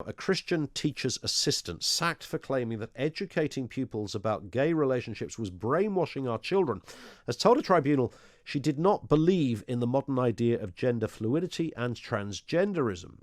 A Christian teacher's assistant sacked for claiming that educating pupils about gay relationships was brainwashing our children has told a tribunal she did not believe in the modern idea of gender fluidity and transgenderism.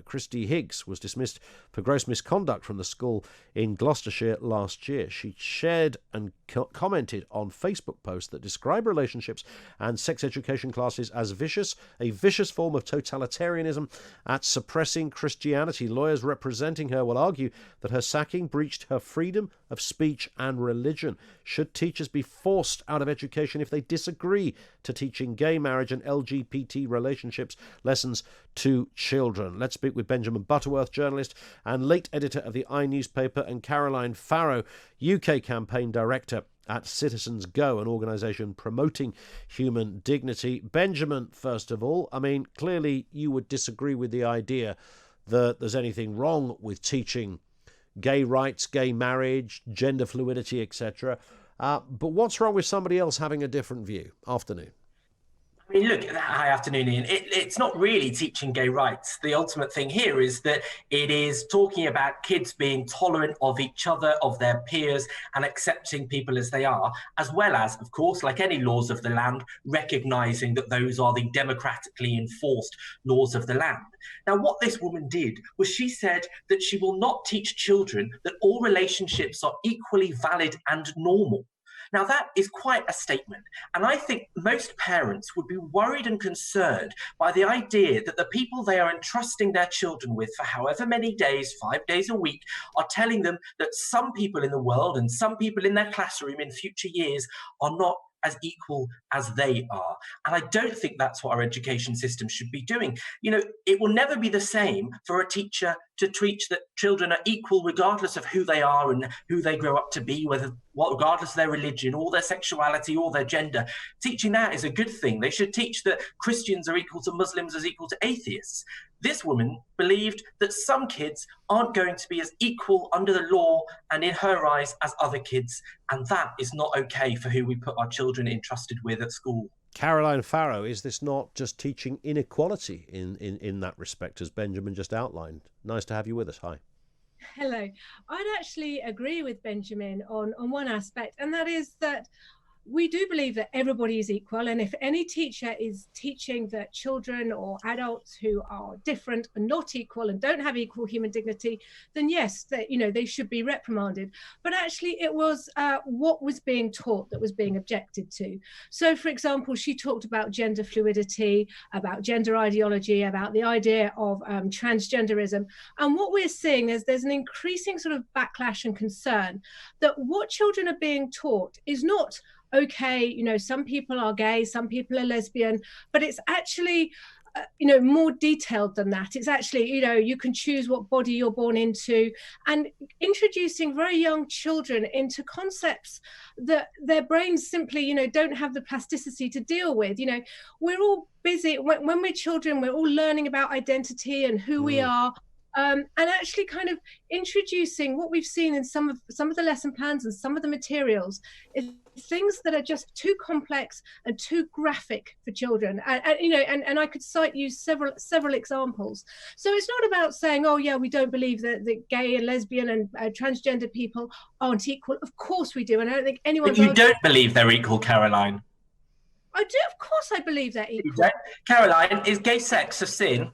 Christy Higgs was dismissed for gross misconduct from the school in Gloucestershire last year. She shared and commented on Facebook posts that describe relationships and sex education classes as a vicious form of totalitarianism at suppressing Christianity. Lawyers representing her will argue that her sacking breached her freedom of speech and religion. Should teachers be forced out of education if they disagree to teaching gay marriage and LGBT relationships lessons to children? Let's speak with Benjamin Butterworth, journalist and late editor of the newspaper, and Caroline Farrow, UK campaign director at CitizenGO, an organisation promoting human dignity. Benjamin, first of all, I mean, clearly you would disagree with the idea that there's anything wrong with teaching gay rights, gay marriage, gender fluidity, etc. But what's wrong with somebody else having a different view? Afternoon. I mean, look, hi, afternoon, Ian. It's not really teaching gay rights. The ultimate thing here is that it is talking about kids being tolerant of each other, of their peers, and accepting people as they are, as well as, of course, like any laws of the land, recognising that those are the democratically enforced laws of the land. Now, what this woman did was she said that she will not teach children that all relationships are equally valid and normal. Now, that is quite a statement. And I think most parents would be worried and concerned by the idea that the people they are entrusting their children with for however many days, 5 days a week, are telling them that some people in the world and some people in their classroom in future years are not as equal as they are. And I don't think that's what our education system should be doing. You know, it will never be the same for a teacher to teach that children are equal regardless of who they are and who they grow up to be, regardless of their religion or their sexuality or their gender. Teaching that is a good thing. They should teach that Christians are equal to Muslims as equal to atheists. This woman believed that some kids aren't going to be as equal under the law and in her eyes as other kids, and that is not okay for who we put our children entrusted with at school. Caroline Farrow, is this not just teaching inequality in that respect, as Benjamin just outlined? Nice to have you with us. Hi. Hello. I'd actually agree with Benjamin on one aspect, and that is that we do believe that everybody is equal, and if any teacher is teaching that children or adults who are different are not equal and don't have equal human dignity, then yes, they should be reprimanded. But actually it was what was being taught that was being objected to. So, for example, she talked about gender fluidity, about gender ideology, about the idea of transgenderism. And what we're seeing is there's an increasing sort of backlash and concern that what children are being taught is not, okay, some people are gay, some people are lesbian, but it's actually, more detailed than that. It's actually, you can choose what body you're born into, and introducing very young children into concepts that their brains simply, don't have the plasticity to deal with. We're all busy, when we're children, we're all learning about identity and who we are. And actually kind of introducing what we've seen in some of the lesson plans and some of the materials is things that are just too complex and too graphic for children. And I could cite you several examples. So it's not about saying, oh yeah, we don't believe that gay and lesbian and transgender people aren't equal. Of course we do, and I don't think anyone. But you don't believe they're equal, Caroline. I do, of course I believe they're equal. Caroline, is gay sex a sin?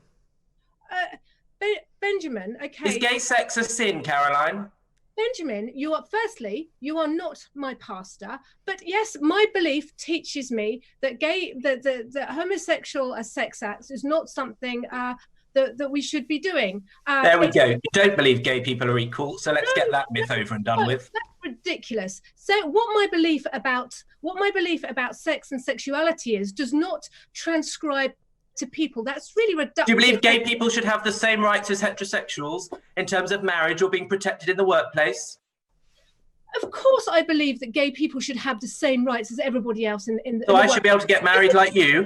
Benjamin, okay. Is gay sex a sin, Caroline? Benjamin, you are not my pastor, but yes, my belief teaches me that that homosexual sex acts is not something that we should be doing. There we go. You don't believe gay people are equal, so let's get that myth over and done with. That's ridiculous. So what my belief about sex and sexuality is does not transcribe to people. That's really reductive. Do you believe gay people should have the same rights as heterosexuals in terms of marriage or being protected in the workplace? Of course I believe that gay people should have the same rights as everybody else in So I should be able to get married like you?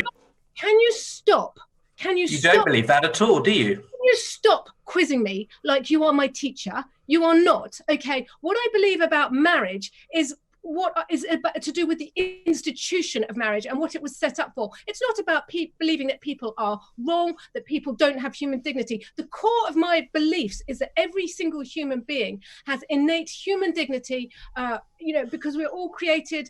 Can you stop? You don't believe that at all, do you? Can you stop quizzing me like you are my teacher? You are not. Okay, what I believe about marriage is what is about to do with the institution of marriage and what it was set up for. It's not about believing that people are wrong, that people don't have human dignity. The core of my beliefs is that every single human being has innate human dignity, because we're all created.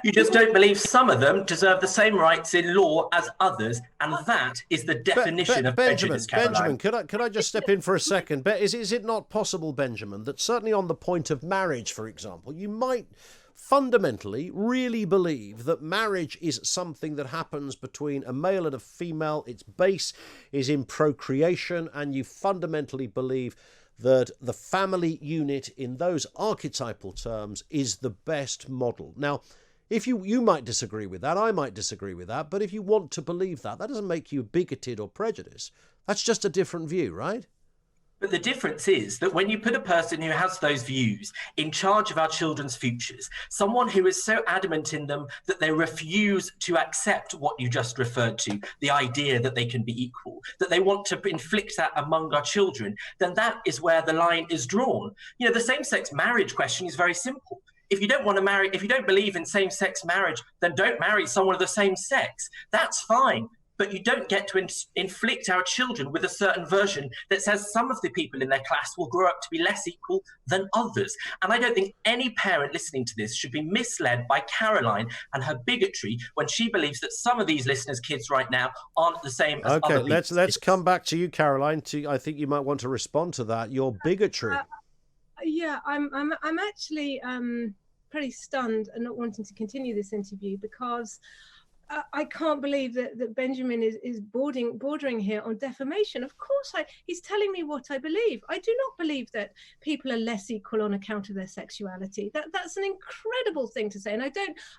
You just don't believe some of them deserve the same rights in law as others, and that is the definition of prejudice, Caroline. Benjamin, could I just step in for a second? Is it not possible, Benjamin, that certainly on the point of marriage, for example, you might fundamentally really believe that marriage is something that happens between a male and a female, its base is in procreation, and you fundamentally believe that the family unit in those archetypal terms is the best model. Now, if you might disagree with that, I might disagree with that, but if you want to believe that, that doesn't make you bigoted or prejudiced. That's just a different view, right? But the difference is that when you put a person who has those views in charge of our children's futures, someone who is so adamant in them that they refuse to accept what you just referred to, the idea that they can be equal, that they want to inflict that among our children, then that is where the line is drawn. The same-sex marriage question is very simple. If you don't want to marry, if you don't believe in same-sex marriage, then don't marry someone of the same sex. That's fine. But you don't get to inflict our children with a certain version that says some of the people in their class will grow up to be less equal than others. And I don't think any parent listening to this should be misled by Caroline and her bigotry when she believes that some of these listeners' kids right now aren't the same as other people's let's kids. come back to you, Caroline. I think you might want to respond to that. Your bigotry. I'm actually pretty stunned and not wanting to continue this interview because I can't believe that Benjamin is bordering here on defamation. Of course, he's telling me what I believe. I do not believe that people are less equal on account of their sexuality. That's an incredible thing to say. And I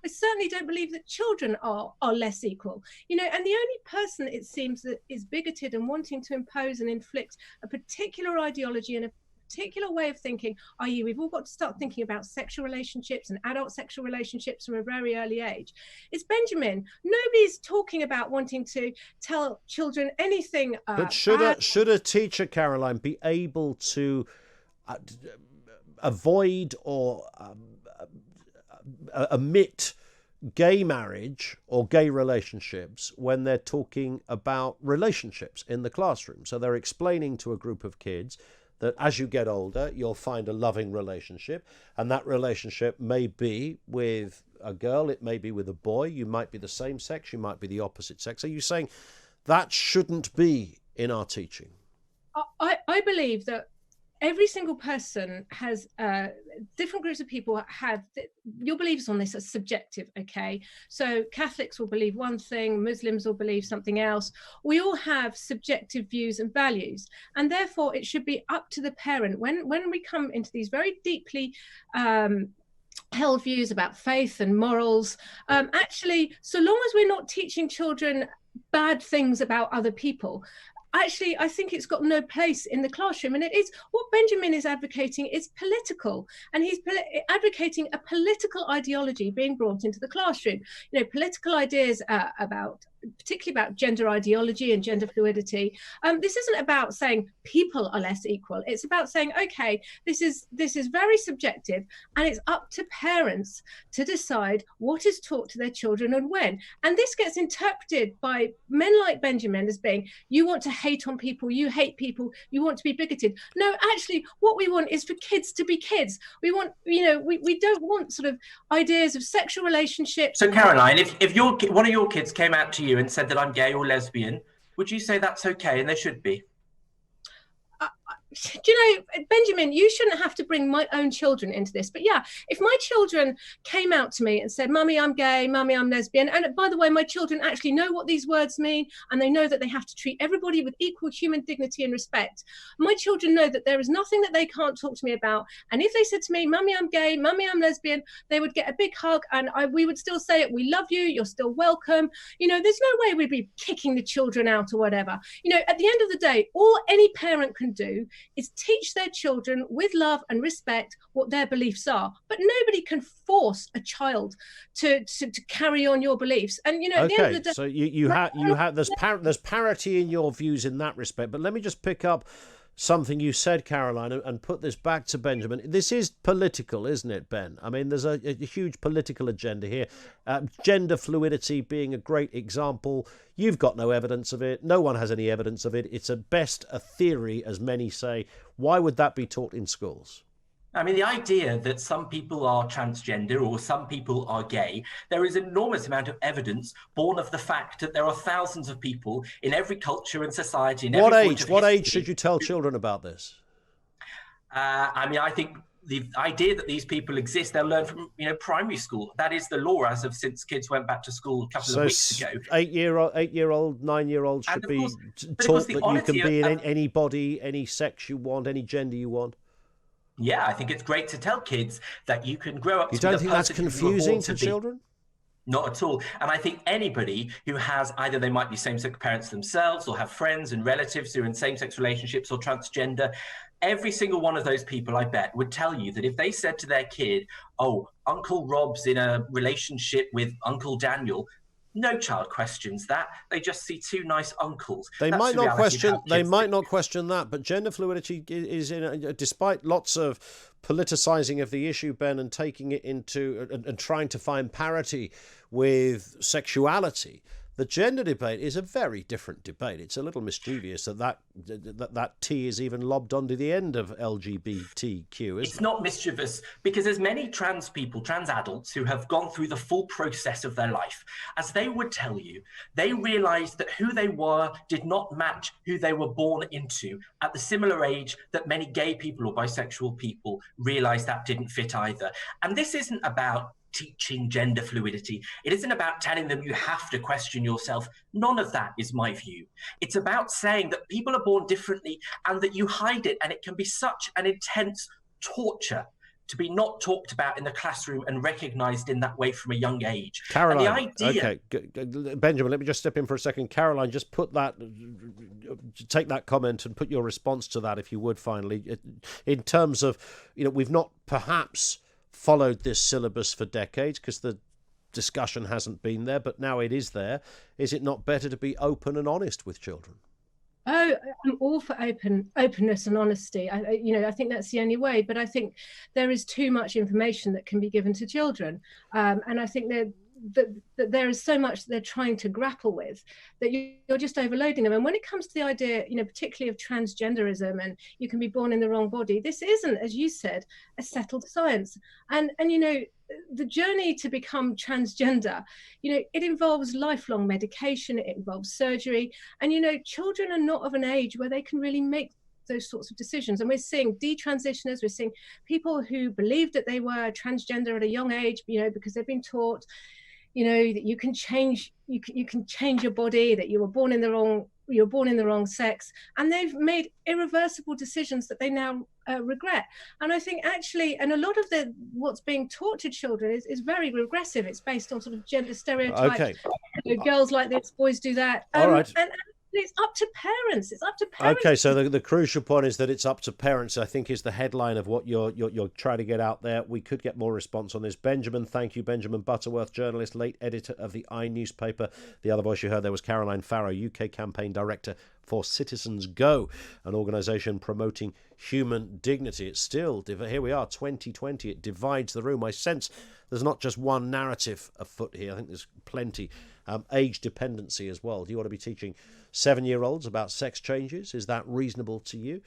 certainly don't believe that children are less equal. And the only person, it seems, that is bigoted and wanting to impose and inflict a particular ideology and a particular way of thinking, i.e. we've all got to start thinking about sexual relationships and adult sexual relationships from a very early age. It's Benjamin. Nobody's talking about wanting to tell children anything. But should a teacher, Caroline, be able to avoid or omit gay marriage or gay relationships when they're talking about relationships in the classroom? So they're explaining to a group of kids that as you get older, you'll find a loving relationship, and that relationship may be with a girl, it may be with a boy, you might be the same sex, you might be the opposite sex. Are you saying that shouldn't be in our teaching? I believe that every single person has different groups of people have your beliefs on this are subjective. Okay, so Catholics will believe one thing, Muslims will believe something else. We all have subjective views and values, and therefore it should be up to the parent when we come into these very deeply held views about faith and morals. Actually, so long as we're not teaching children bad things about other people, actually, I think it's got no place in the classroom. And it is what Benjamin is advocating is political. And he's advocating a political ideology being brought into the classroom. Political ideas particularly about gender ideology and gender fluidity. This isn't about saying people are less equal. It's about saying, okay, this is very subjective, and it's up to parents to decide what is taught to their children and when. And this gets interpreted by men like Benjamin as being, you want to hate on people, you hate people, you want to be bigoted. No, actually, what we want is for kids to be kids. We want, we don't want sort of ideas of sexual relationships. So Caroline, if one of your kids came out to you and said that I'm gay or lesbian, would you say that's okay and they should be? Benjamin, you shouldn't have to bring my own children into this. But yeah, if my children came out to me and said, Mummy, I'm gay, Mummy, I'm lesbian. And by the way, my children actually know what these words mean, and they know that they have to treat everybody with equal human dignity and respect. My children know that there is nothing that they can't talk to me about. And if they said to me, Mummy, I'm gay, Mummy, I'm lesbian, they would get a big hug, and we would still say it. We love you. You're still welcome. There's no way we'd be kicking the children out or whatever. At the end of the day, all any parent can do is teach their children with love and respect what their beliefs are. But nobody can force a child to carry on your beliefs. And at the end of the day, so you have there's parity in your views in that respect. But let me just pick up something you said, Caroline, and put this back to Benjamin. This is political, isn't it, Ben? I mean, there's a huge political agenda here. Gender fluidity being a great example. You've got no evidence of it. No one has any evidence of it. It's at best a theory, as many say. Why would that be taught in schools? I mean, the idea that some people are transgender or some people are gay, there is an enormous amount of evidence born of the fact that there are thousands of people in every culture and society. In What every age? What age should you tell children about this? I mean, I think the idea that these people exist, they'll learn from primary school. That is the law as of since kids went back to school a couple of weeks ago. 8-year-old, 9-year-old should be taught that you can be in any body, any sex you want, any gender you want. Yeah, I think it's great to tell kids that you can grow up. You don't think that's confusing to children? Not at all. And I think anybody who has either they might be same-sex parents themselves or have friends and relatives who are in same-sex relationships or transgender, every single one of those people, I bet, would tell you that if they said to their kid, oh, Uncle Rob's in a relationship with Uncle Daniel, no child questions that. They just see two nice uncles. They might not question that, but gender fluidity is despite lots of politicizing of the issue, Ben, and taking it into and trying to find parity with sexuality. The gender debate is a very different debate. It's a little mischievous that T is even lobbed onto the end of LGBTQ, isn't it? It's not mischievous because there's many trans people, trans adults who have gone through the full process of their life. As they would tell you, they realized that who they were did not match who they were born into at the similar age that many gay people or bisexual people realized that didn't fit either. And this isn't about teaching gender fluidity. It isn't about telling them you have to question yourself. None of that is my view. It's about saying that people are born differently and that you hide it, and it can be such an intense torture to be not talked about in the classroom and recognized in that way from a young age. Caroline, okay, Benjamin, let me just step in for a second. Caroline, just take that comment and put your response to that, if you would, finally, in terms of, we've not perhaps followed this syllabus for decades because the discussion hasn't been there, but now it is there. Is it not better to be open and honest with children? Oh, I'm all for openness and honesty. I think that's the only way. But I think there is too much information that can be given to children, and I think that there is so much that they're trying to grapple with that you're just overloading them. And when it comes to the idea, particularly of transgenderism and you can be born in the wrong body, this isn't, as you said, a settled science. And the journey to become transgender, it involves lifelong medication, it involves surgery, and children are not of an age where they can really make those sorts of decisions. And we're seeing detransitioners, we're seeing people who believe that they were transgender at a young age, because they've been taught that you can change your body, that you were born in the wrong sex, and they've made irreversible decisions that they now regret. And I think actually, and a lot of what's being taught to children is very regressive. It's based on sort of gender stereotypes. Okay. Girls like this, boys do that. All right. And it's up to parents. It's up to parents. Okay, so the crucial point is that it's up to parents, I think, is the headline of what you're trying to get out there. We could get more response on this. Benjamin, thank you. Benjamin Butterworth, journalist, late editor of the newspaper. The other voice you heard there was Caroline Farrow, UK campaign director for CitizenGO, an organisation promoting human dignity. It's still, here we are, 2020, it divides the room. I sense there's not just one narrative afoot here. I think there's plenty. Age dependency as well. Do you want to be teaching 7-year-olds about sex changes? Is that reasonable to you?